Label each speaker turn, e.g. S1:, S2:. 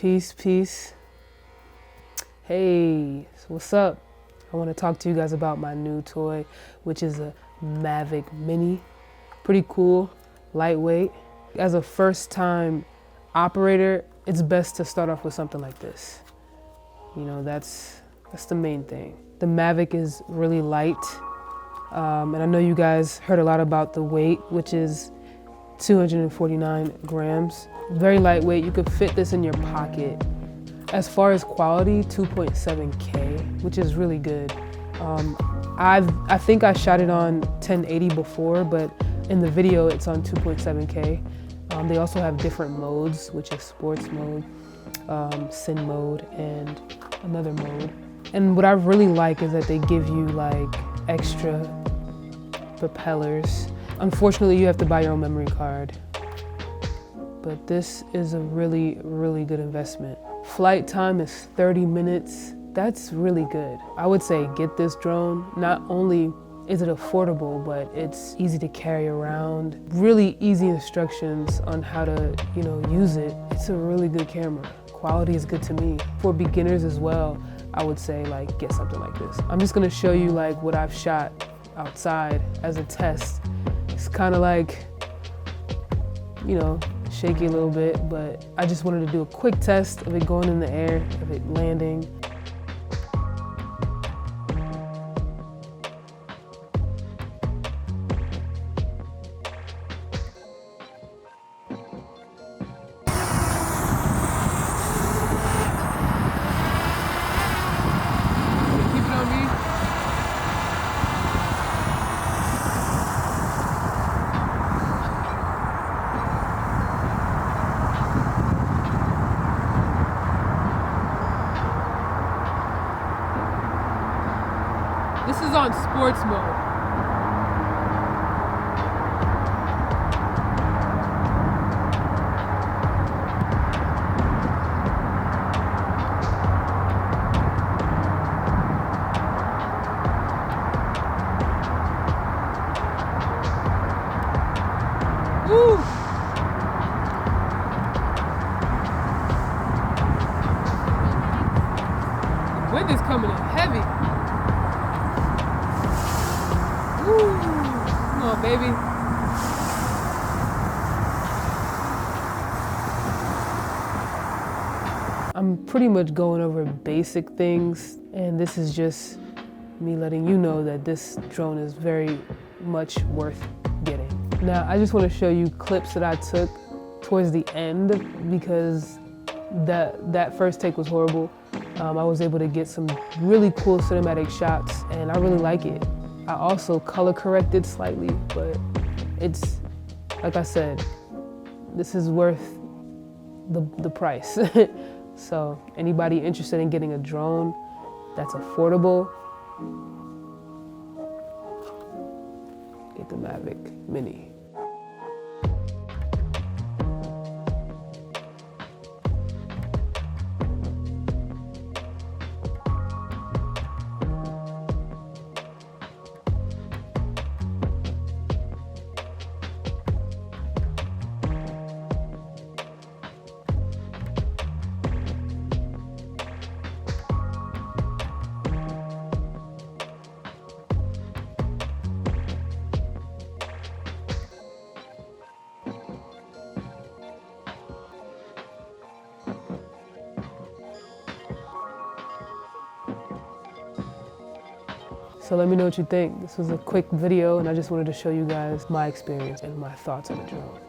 S1: Peace, peace. Hey, so what's up? I want to talk to you guys about my new toy, which is a Mavic Mini. Pretty cool, lightweight. As a first-time operator, it's best to start off with something like this. You know, that's the main thing. The Mavic is really light, and I know you guys heard a lot about the weight, which is 249 grams. Very lightweight. You could fit this in your pocket. As far as quality, 2.7K, which is really good. I think I shot it on 1080 before, but in the video it's on 2.7K. They also have different modes, which is sports mode, sin mode, and another mode. And what I really like is that they give you like extra propellers. Unfortunately, you have to buy your own memory card, but this is a really, really good investment. Flight time is 30 minutes. That's really good. I would say get this drone. Not only is it affordable, but it's easy to carry around. Really easy instructions on how to, use it. It's a really good camera. Quality is good to me. For beginners as well, I would say get something like this. I'm just gonna show you what I've shot outside as a test. It's kind of shaky a little bit, but I just wanted to do a quick test of it going in the air, of it landing. Keep it on me. This is on sports mode. Woo! The wind is coming in heavy. Woo! Come on, baby. I'm pretty much going over basic things, and this is just me letting you know that this drone is very much worth getting. Now, I just want to show you clips that I took towards the end because that first take was horrible. I was able to get some really cool cinematic shots, and I really like it. I also color corrected slightly, but it's, like I said, this is worth the price. So anybody interested in getting a drone that's affordable, get the Mavic Mini. So let me know what you think. This was a quick video, and I just wanted to show you guys my experience and my thoughts on the drone.